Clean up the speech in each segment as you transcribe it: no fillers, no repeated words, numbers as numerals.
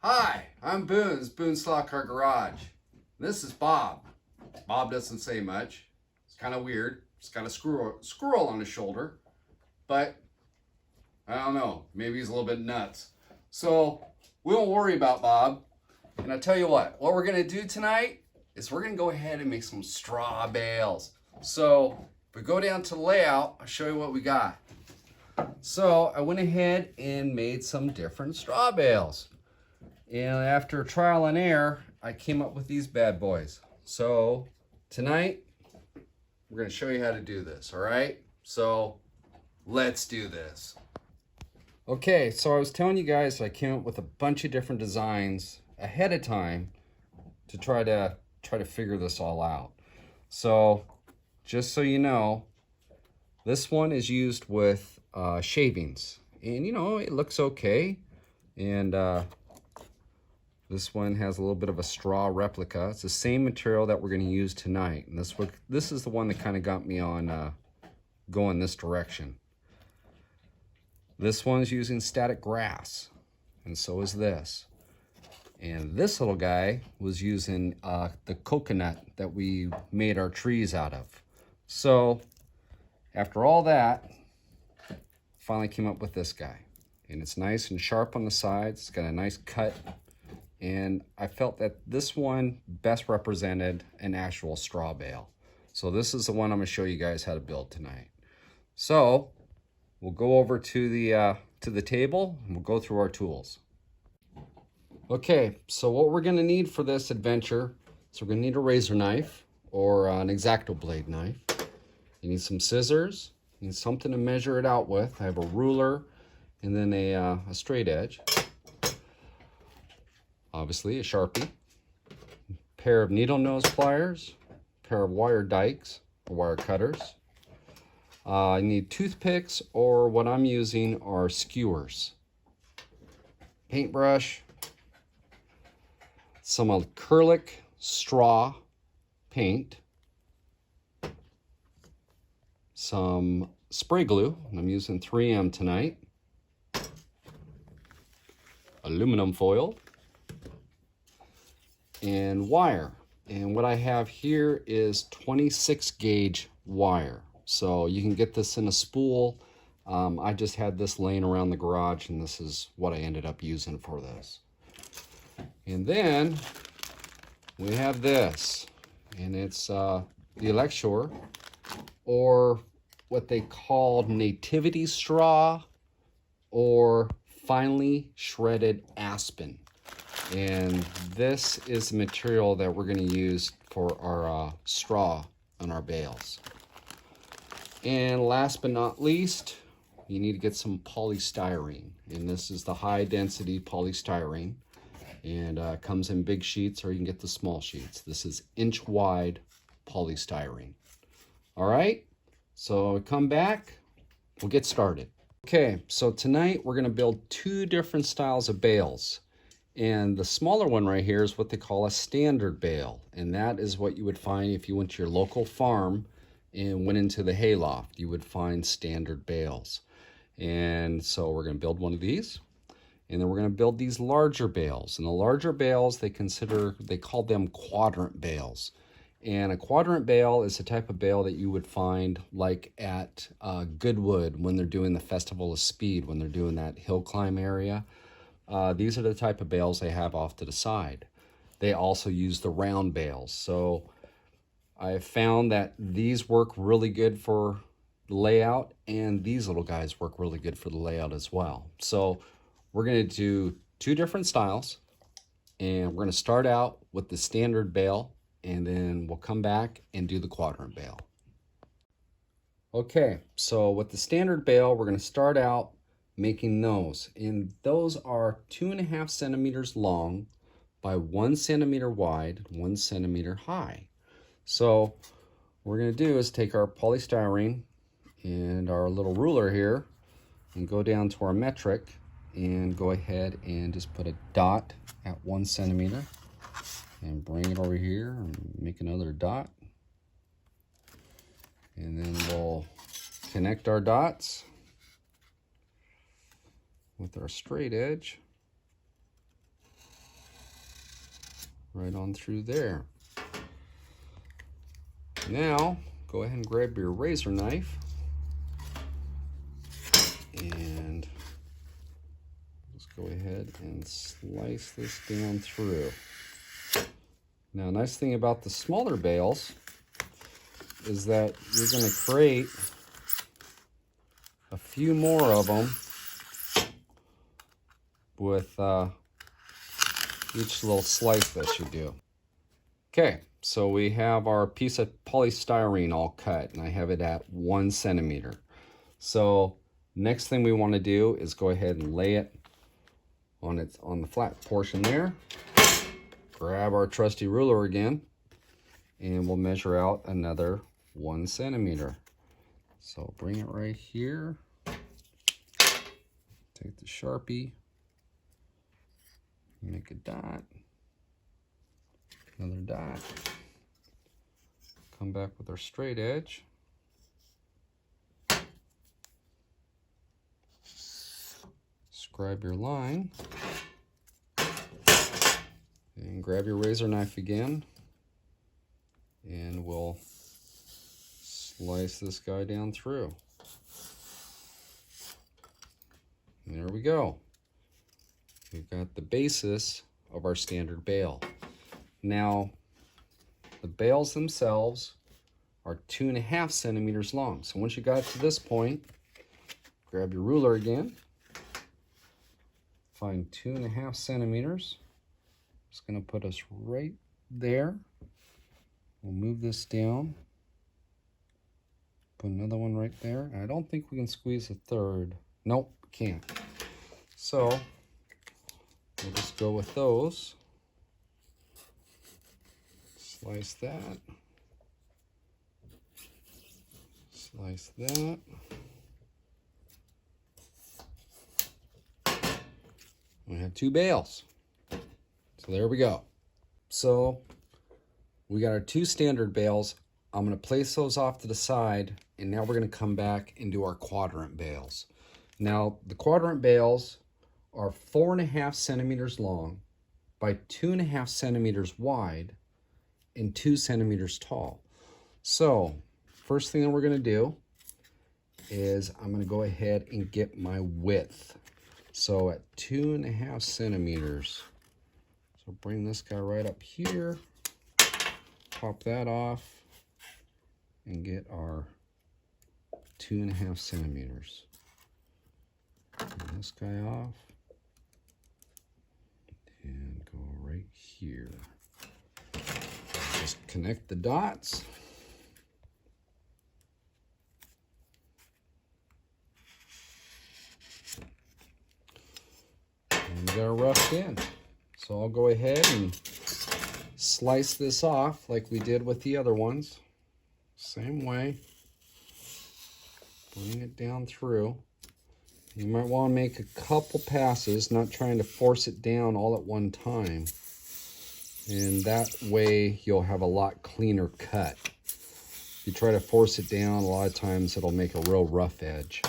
Hi, I'm Boone. It's Boone's Slot Car Garage. This is Bob. Bob doesn't say much. It's kind of weird. He's got a squirrel on his shoulder, but I don't know. Maybe he's a little bit nuts. So we won't worry about Bob. And I tell you what we're gonna do tonight is we're gonna go ahead and make some straw bales. So if we go down to the layout, I'll show you what we got. So I went ahead and made some different straw bales. And after trial and error, I came up with these bad boys. So tonight, we're gonna show you how to do this, all right? So let's do this. Okay, so I was telling you guys I came up with a bunch of different designs ahead of time to try to figure this all out. So just so you know, this one is used with shavings. And you know, it looks okay. And this one has a little bit of a straw replica. It's the same material that we're going to use tonight. And this is the one that kind of got me on going this direction. This one's using static grass, and so is this. And this little guy was using the coconut that we made our trees out of. So after all that, finally came up with this guy. And it's nice and sharp on the sides. It's got a nice cut. And I felt that this one best represented an actual straw bale. So this is the one I'm gonna show you guys how to build tonight. So we'll go over to the table and we'll go through our tools. Okay, so what we're gonna need for this adventure, so we're gonna need a razor knife or an X-Acto blade knife. You need some scissors, you need something to measure it out with. I have a ruler and then a straight edge. Obviously a Sharpie, a pair of needle nose pliers, a pair of wire dikes or wire cutters. I need toothpicks, or what I'm using are skewers. Paintbrush, some acrylic straw paint, some spray glue, and I'm using 3M tonight, aluminum foil, and wire. And what I have here is 26 gauge wire. So you can get this in a spool. I just had this laying around the garage, and this is what I ended up using for this. And then we have this, and it's the Elixir, or what they call nativity straw, or finely shredded aspen. And this is the material that we're going to use for our straw on our bales. And last but not least, you need to get some polystyrene. And this is the high density polystyrene. And comes in big sheets, or you can get the small sheets. This is inch wide polystyrene. All right, so come back, we'll get started. Okay, so tonight we're going to build two different styles of bales. And the smaller one right here is what they call a standard bale. And that is what you would find if you went to your local farm and went into the hayloft. You would find standard bales. And so we're going to build one of these. And then we're going to build these larger bales. And the larger bales, they call them quadrant bales. And a quadrant bale is the type of bale that you would find like at Goodwood when they're doing the Festival of Speed, when they're doing that hill climb area. These are the type of bales they have off to the side. They also use the round bales. So I found that these work really good for the layout, and these little guys work really good for the layout as well. So we're going to do two different styles, and we're going to start out with the standard bale, and then we'll come back and do the quadrant bale. Okay, so with the standard bale, we're going to start out making those, and those are 2.5 centimeters long by 1 centimeter wide, 1 centimeter high. So what we're going to do is take our polystyrene and our little ruler here and go down to our metric and go ahead and just put a dot at 1 centimeter and bring it over here and make another dot, and then we'll connect our dots with our straight edge right on through there. Now, go ahead and grab your razor knife and just go ahead and slice this down through. Now, nice thing about the smaller bales is that you're going to create a few more of them with each little slice that you do. Okay, so we have our piece of polystyrene all cut, and I have it at 1 centimeter. So next thing we want to do is go ahead and lay it on the flat portion there. Grab our trusty ruler again, and we'll measure out another 1 centimeter. So bring it right here. Take the Sharpie, make a dot, another dot. Come back with our straight edge. Scribe your line. And grab your razor knife again. And we'll slice this guy down through. And there we go. We've got the basis of our standard bale. Now, the bales themselves are 2.5 centimeters long. So once you got to this point, grab your ruler again. Find 2.5 centimeters. It's going to put us right there. We'll move this down. Put another one right there. I don't think we can squeeze a third. Nope, can't. So we'll just go with those. Slice that. Slice that. We have 2 bales. So there we go. So we got our 2 standard bales. I'm going to place those off to the side, and now we're going to come back and do our quadrant bales. Now, the quadrant bales are 4.5 centimeters long by 2.5 centimeters wide and 2 centimeters tall. So, first thing that we're going to do is I'm going to go ahead and get my width. So at 2.5 centimeters, so bring this guy right up here, pop that off, and get our 2.5 centimeters. Turn this guy off, and go right here. Just connect the dots. And we got a rough end. So I'll go ahead and slice this off like we did with the other ones. Same way. Bring it down through. You might want to make a couple passes, not trying to force it down all at one time. And that way you'll have a lot cleaner cut. If you try to force it down, a lot of times it'll make a real rough edge.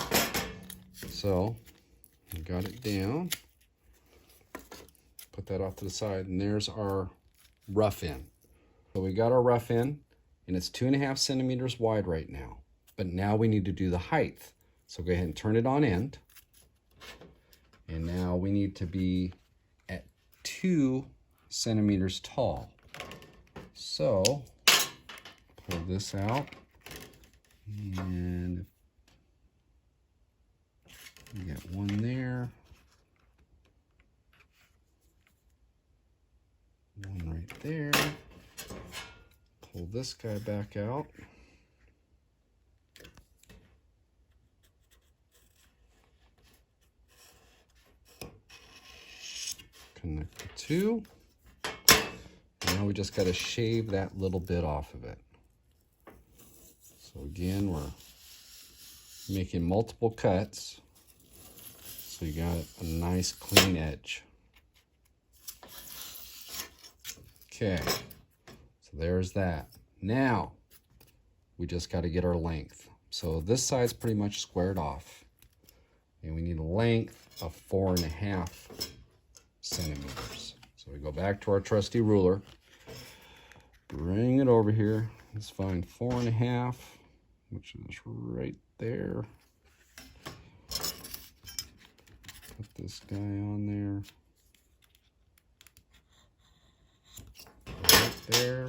So, I got it down. Put that off to the side, and there's our rough end. So we got our rough end, and it's 2.5 centimeters wide right now. But now we need to do the height. So go ahead and turn it on end. And now we need to be at 2 centimeters tall. So pull this out, and we got one there, one right there. Pull this guy back out. Connect the two. Now we just got to shave that little bit off of it. So again, we're making multiple cuts, so you got a nice clean edge. Okay, so there's that. Now we just got to get our length. So this side's pretty much squared off, and we need a length of 4.5 centimeters. So we go back to our trusty ruler. Bring it over here. Let's find 4.5, which is right there. Put this guy on there. Right there.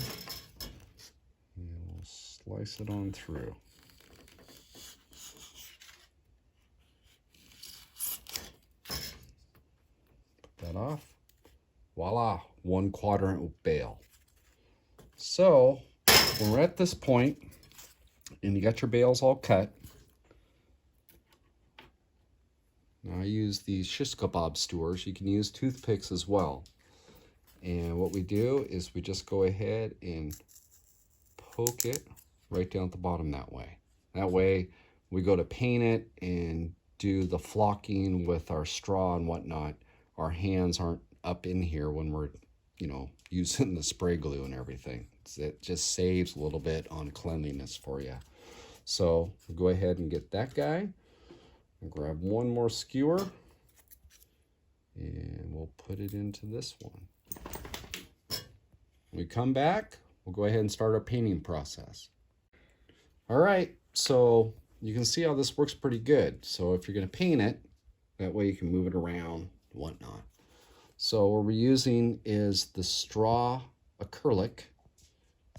And we'll slice it on through. Put that off. Voila, 1 quadrant bale. So when we're at this point and you got your bales all cut, now I use these shish kebab skewers. You can use toothpicks as well. And what we do is we just go ahead and poke it right down at the bottom that way. That way we go to paint it and do the flocking with our straw and whatnot. Our hands aren't up in here when we're, you know, using the spray glue and everything. It just saves a little bit on cleanliness for you. So we'll go ahead and get that guy. I'll grab one more skewer and we'll put it into this one. When we come back, we'll go ahead and start our painting process. All right, so you can see how this works pretty good. So if you're going to paint it, that way you can move it around and whatnot. So what we're using is the straw acrylic.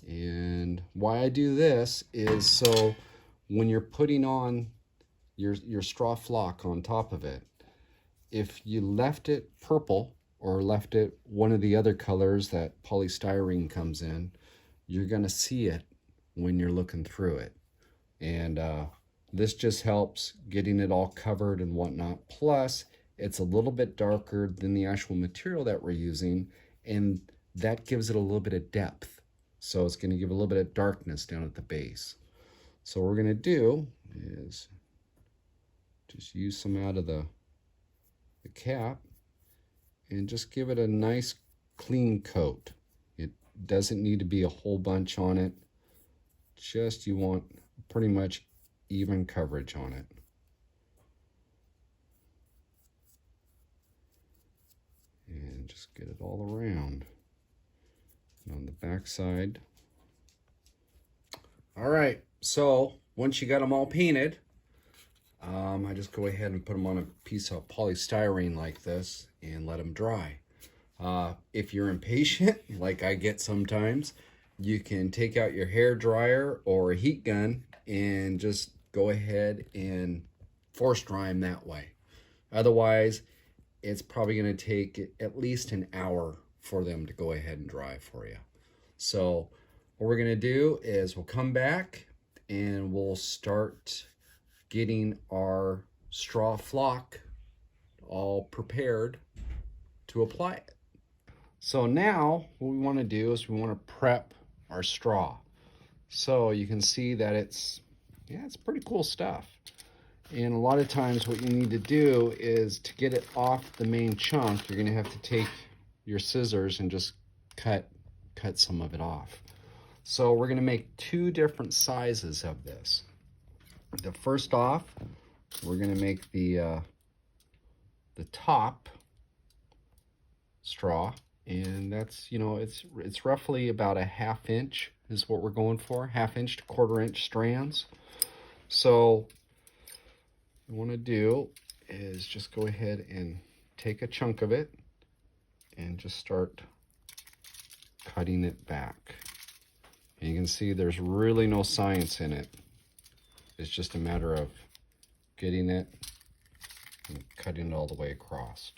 And why I do this is so when you're putting on your straw flock on top of it, if you left it purple or left it one of the other colors that polystyrene comes in, you're going to see it when you're looking through it. And this just helps getting it all covered and whatnot. Plus, it's a little bit darker than the actual material that we're using, and that gives it a little bit of depth. So it's going to give a little bit of darkness down at the base. So what we're going to do is just use some out of the cap and just give it a nice clean coat. It doesn't need to be a whole bunch on it. Just you want pretty much even coverage on it. And just get it all around. And on the back side. All right, so once you got them all painted, I just go ahead and put them on a piece of polystyrene like this and let them dry. If you're impatient, like I get sometimes, you can take out your hair dryer or a heat gun and just go ahead and force dry them that way. Otherwise, it's probably going to take at least an hour for them to go ahead and dry for you. So what we're going to do is we'll come back and we'll start getting our straw flock all prepared to apply it. So now what we want to do is we want to prep our straw. So you can see that it's pretty cool stuff. And a lot of times what you need to do is to get it off the main chunk, you're going to have to take your scissors and just cut some of it off. So we're going to make 2 different sizes of this. The first off, we're going to make the top straw, and that's, you know, it's roughly about a 1/2 inch is what we're going for, 1/2 inch to 1/4 inch strands. So what we want to do is just go ahead and take a chunk of it and just start cutting it back. And you can see there's really no science in it. It's just a matter of getting it and cutting it all the way across.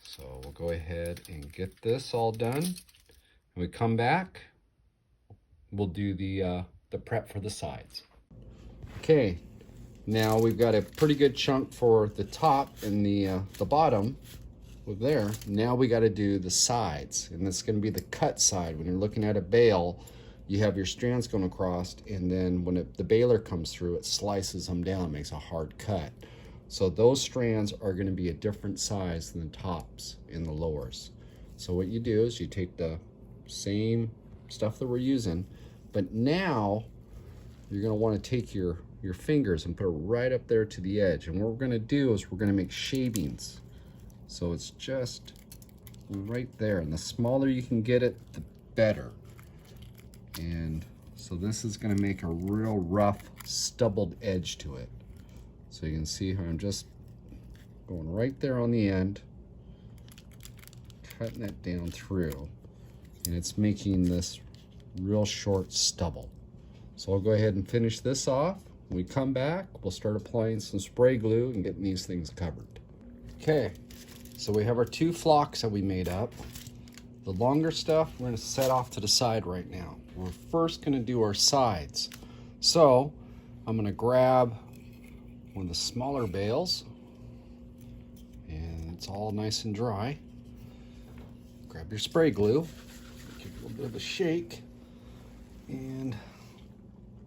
So we'll go ahead and get this all done. When we come back, we'll do the prep for the sides. Okay, now we've got a pretty good chunk for the top and the bottom with there. Now we got to do the sides, and it's going to be the cut side. When you're looking at a bale, you have your strands going across, and then when the baler comes through, it slices them down, makes a hard cut. So those strands are going to be a different size than the tops and the lowers. So what you do is you take the same stuff that we're using, but now you're going to want to take your fingers and put it right up there to the edge. And what we're going to do is we're going to make shavings. So it's just right there. And the smaller you can get it, the better. And so this is going to make a real rough, stubbled edge to it. So you can see how I'm just going right there on the end, cutting it down through, and it's making this real short stubble. So I'll go ahead and finish this off. When we come back, we'll start applying some spray glue and getting these things covered. Okay, so we have our 2 flocks that we made up. The longer stuff we're going to set off to the side right now. We're first going to do our sides. So I'm going to grab one of the smaller bales, and it's all nice and dry. Grab your spray glue, give it a little bit of a shake, and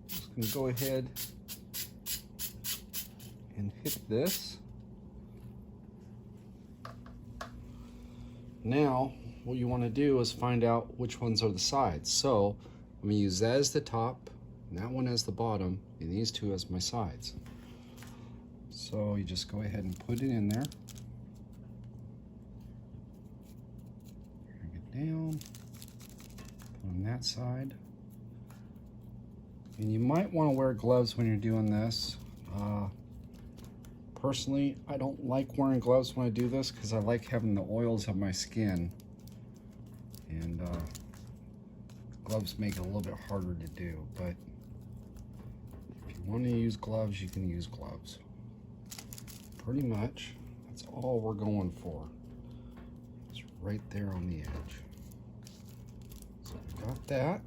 just going to go ahead and hit this. Now what you want to do is find out which ones are the sides. So I'm going to use that as the top, and that one as the bottom, and these 2 as my sides. So you just go ahead and put it in there. Bring it down, put on that side. And you might want to wear gloves when you're doing this. Personally, I don't like wearing gloves when I do this because I like having the oils on my skin. And gloves make it a little bit harder to do, but if you want to use gloves, you can use gloves. Pretty much, that's all we're going for. It's right there on the edge. So we got that.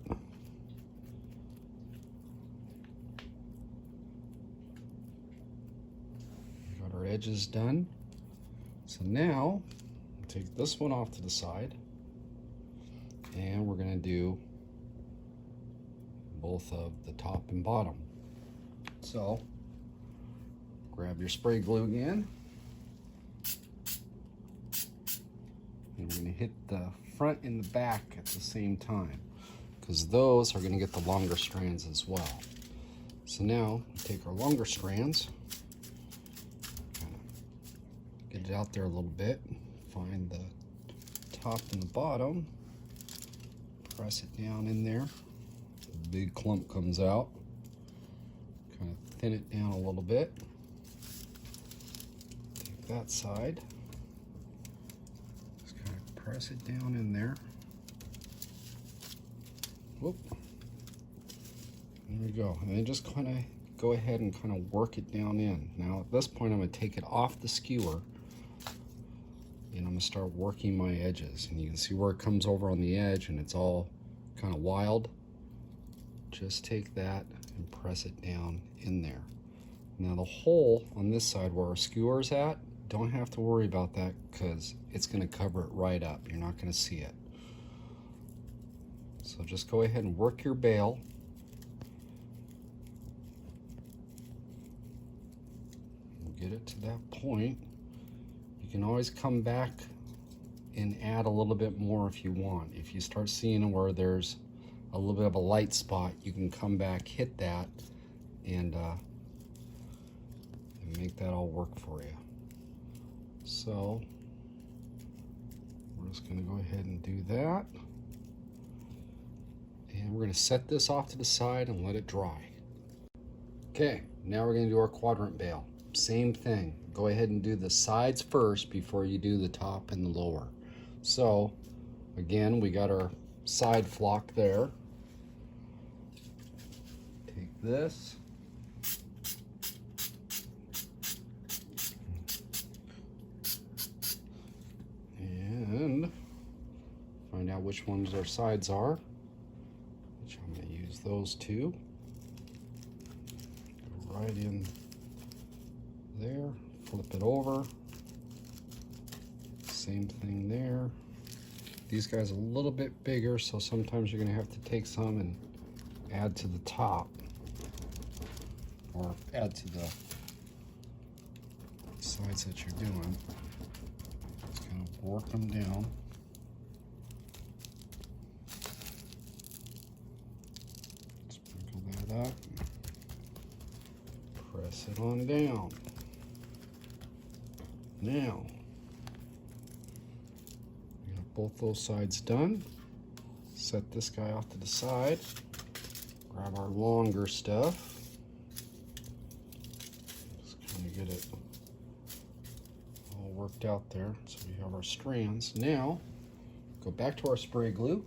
We got our edges done. So now, we'll take this one off to the side, and we're going to do both of the top and bottom. So grab your spray glue again, and we're going to hit the front and the back at the same time because those are going to get the longer strands as well. So now we take our longer strands, get it out there a little bit, find the top and the bottom, press it down in there. The big clump comes out. Kind of thin it down a little bit. Take that side. Just kind of press it down in there. Whoop. There we go. And then just kind of go ahead and kind of work it down in. Now at this point I'm going to take it off the skewer, and I'm going to start working my edges. And you can see where it comes over on the edge and it's all kind of wild. Just take that and press it down in there. Now the hole on this side where our skewer is at, don't have to worry about that because it's going to cover it right up. You're not going to see it. So just go ahead and work your bale. Get it to that point. You can always come back and add a little bit more if you want. If you start seeing where there's a little bit of a light spot, you can come back, hit that, and make that all work for you. So we're just going to go ahead and do that. And we're going to set this off to the side and let it dry. Okay, now we're going to do our quadrant bale. Same thing. Go ahead and do the sides first before you do the top and the lower. So again, we got our side flock there. Take this. And find out which ones our sides are. Which I'm going to use those two. Go right in there, flip it over, same thing there. These guys are a little bit bigger, so sometimes you're going to have to take some and add to the top, or add to the sides that you're doing. Just kind of work them down. Sprinkle that up, press it on down. Now, we're going both those sides done. Set this guy off to the side. Grab our longer stuff. Just kind of get it all worked out there. So we have our strands. Now, go back to our spray glue.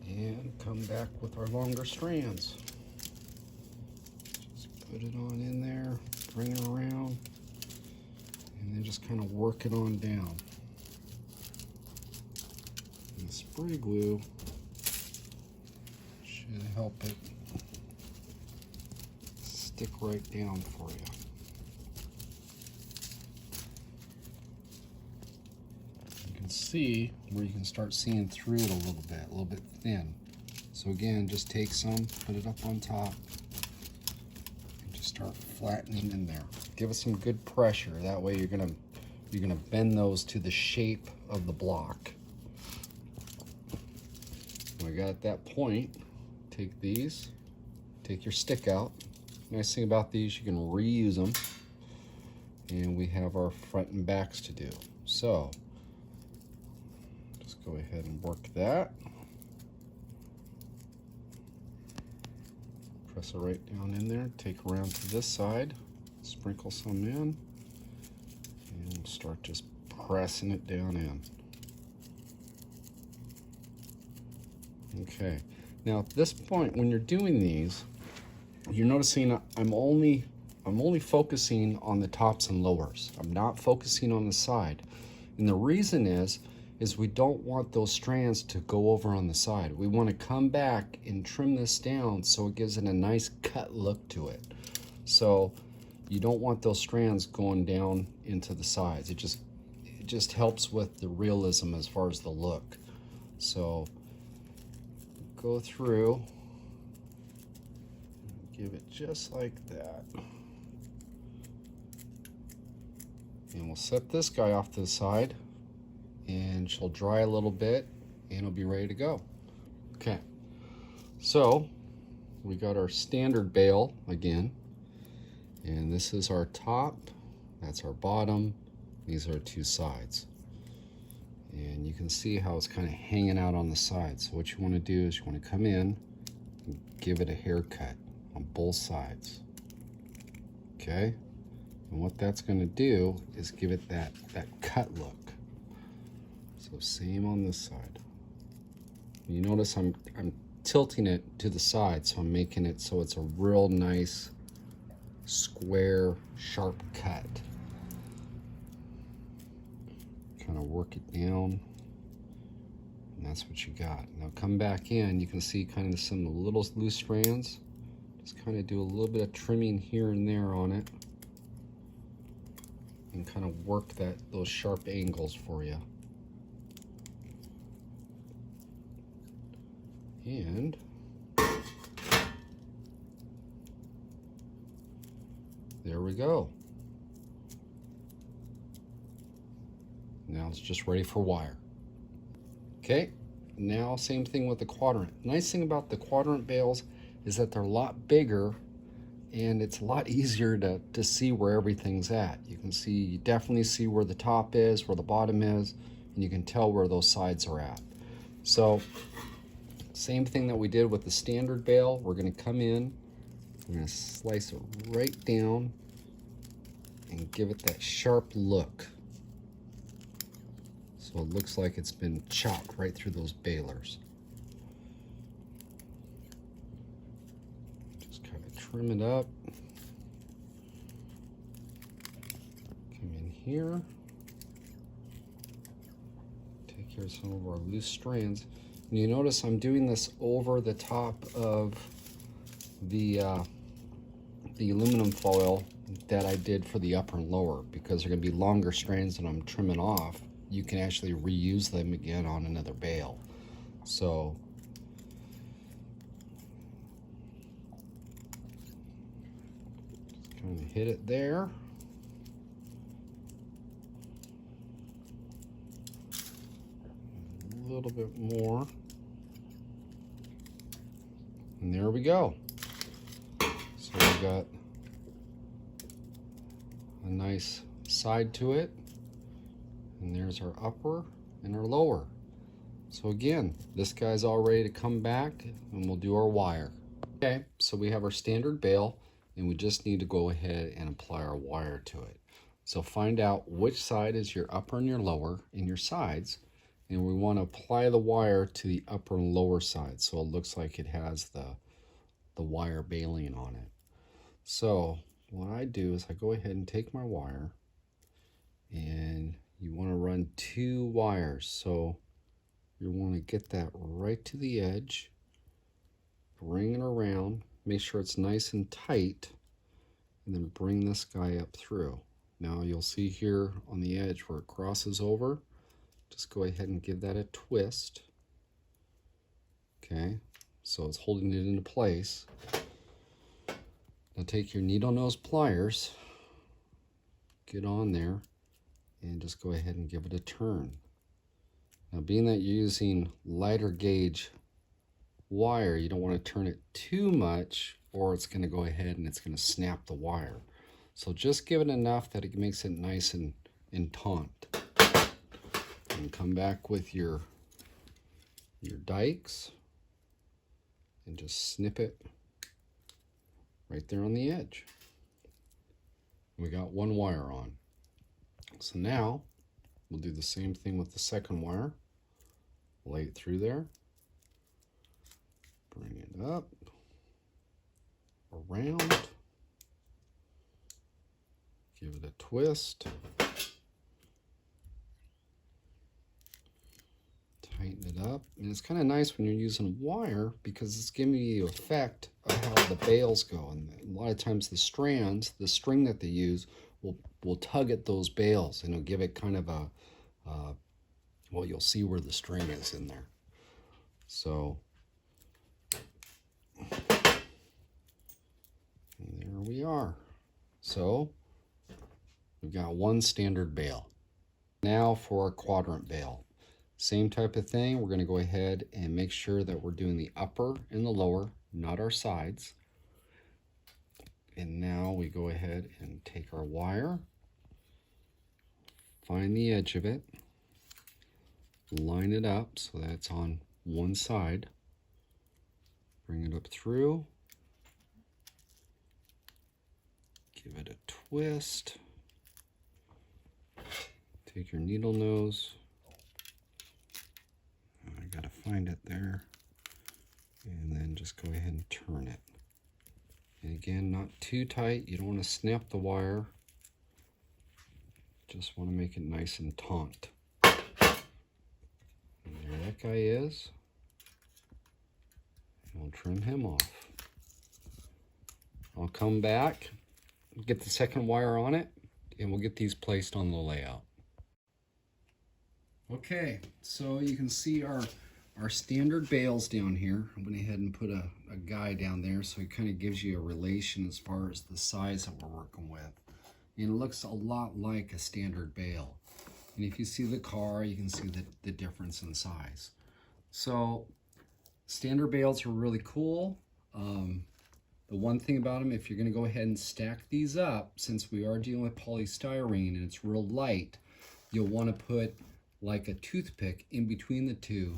And come back with our longer strands. Just put it on in there, bring it around, and then just kind of work it on down. And the spray glue should help it stick right down for you. You can see where you can start seeing through it a little bit thin. So again, just take some, put it up on top, and just start flattening in there. Give it some good pressure. That way you're gonna bend those to the shape of the block. When we got at that point, take these, take your stick out. Nice thing about these, you can reuse them. And we have our front and backs to do. So, just go ahead and work that. Press it right down in there, take around to this side, sprinkle some in, and start just pressing it down in. Okay, now at this point, when you're doing these, you're noticing I'm only focusing on the tops and lowers. I'm not focusing on the side. And the reason is we don't want those strands to go over on the side. We want to come back and trim this down so it gives it a nice cut look to it. So you don't want those strands going down into the sides. It just helps with the realism as far as the look. So go through, give it just like that. And we'll set this guy off to the side, and she'll dry a little bit and it'll be ready to go. Okay, so we got our standard bale again, and this is our top, that's our bottom, these are two sides. And you can see how it's kind of hanging out on the sides. So what you want to do is you want to come in and give it a haircut on both sides. Okay, and what that's going to do is give it that cut look. So same on this side. You notice I'm tilting it to the side, so I'm making it so it's a real nice square sharp cut. Kind of work it down, and that's what you got. Now come back in, you can see kind of some of the little loose strands. Just kind of do a little bit of trimming here and there on it, and kind of work those sharp angles for you. And there we go. Now it's just ready for wire. Okay, now same thing with the quadrant. Nice thing about the quadrant bales is that they're a lot bigger, and it's a lot easier to see where everything's at. You can see, you definitely see where the top is, where the bottom is, and you can tell where those sides are at. So same thing that we did with the standard bale. We're going to come in, we're going to slice it right down and give it that sharp look. So it looks like it's been chopped right through those balers. Just kind of trim it up. Come in here. Take care of some of our loose strands. And you notice I'm doing this over the top of the aluminum foil that I did for the upper and lower, because they're going to be longer strands that I'm trimming off. You can actually reuse them again on another bale. So just kind of hit it there. A little bit more. And there we go. So we got a nice side to it, and there's our upper and our lower. So again, this guy's all ready to come back, and we'll do our wire. Okay, so we have our standard bale, and we just need to go ahead and apply our wire to it. So find out which side is your upper and your lower in your sides, and we want to apply the wire to the upper and lower side so it looks like it has the wire baling on it. So what I do is I go ahead and take my wire, and you want to run 2 wires. So you want to get that right to the edge, bring it around, make sure it's nice and tight, and then bring this guy up through. Now you'll see here on the edge where it crosses over, just go ahead and give that a twist. Okay, so it's holding it into place. Now take your needle nose pliers, get on there, and just go ahead and give it a turn. Now being that you're using lighter gauge wire, you don't want to turn it too much or it's going to go ahead and it's going to snap the wire. So just give it enough that it makes it nice and taut. And come back with your dikes and just snip it right there on the edge. We got 1 wire on. So now we'll do the same thing with the second wire. Lay it through there. Bring it up, around, give it a twist, tighten it up. And it's kind of nice when you're using wire because it's giving you the effect of how the bales go. And a lot of times the strands, the string that they use, will tug at those bales, and it'll give it kind of a, well, you'll see where the string is in there. So and there we are. So we've got 1 standard bale. Now for our quadrant bale. Same type of thing. We're going to go ahead and make sure that we're doing the upper and the lower, not our sides. And now we go ahead and take our wire, find the edge of it, line it up so that it's on one side, bring it up through, give it a twist, take your needle nose, I gotta find it there, and then just go ahead and turn it. And again, not too tight, you don't want to snap the wire, just want to make it nice and taut. And there that guy is. And we'll trim him off. I'll come back, get the second wire on it, and we'll get these placed on the layout. Okay, so you can see our standard bales down here. I went ahead and put a guy down there so it kind of gives you a relation as far as the size that we're working with. And it looks a lot like a standard bale. And if you see the car, you can see the difference in size. So standard bales are really cool. The one thing about them, if you're going to go ahead and stack these up, since we are dealing with polystyrene and it's real light, you'll want to put like a toothpick in between the two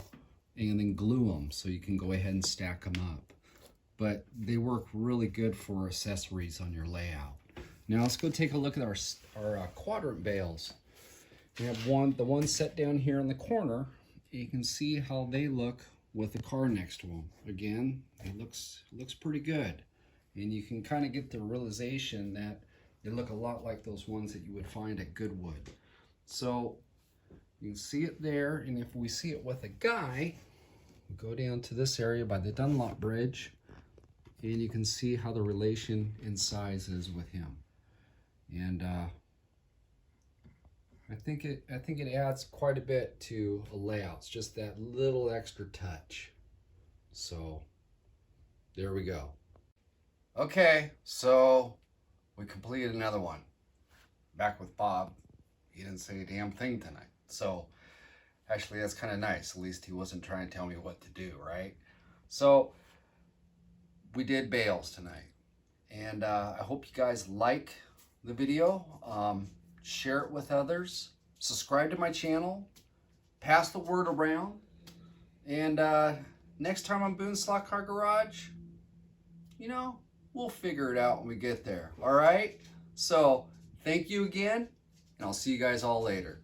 and then glue them so you can go ahead and stack them up. But they work really good for accessories on your layout. Now let's go take a look at our quadrant bales. We have the one set down here in the corner. You can see how they look with the car next to them. Again, it looks pretty good. And you can kind of get the realization that they look a lot like those ones that you would find at Goodwood. So you can see it there, and if we see it with a guy, we go down to this area by the Dunlop Bridge, and you can see how the relation in size is with him. And I think it adds quite a bit to a layout. It's just that little extra touch. So there we go. Okay, so we completed another one. Back with Bob. He didn't say a damn thing tonight. So actually that's kind of nice. At least he wasn't trying to tell me what to do, right? So we did bales tonight. And I hope you guys like the video. Share it with others. Subscribe to my channel. Pass the word around. And next time on Boone's Slot Car Garage, you know, we'll figure it out when we get there. All right? So, thank you again, and I'll see you guys all later.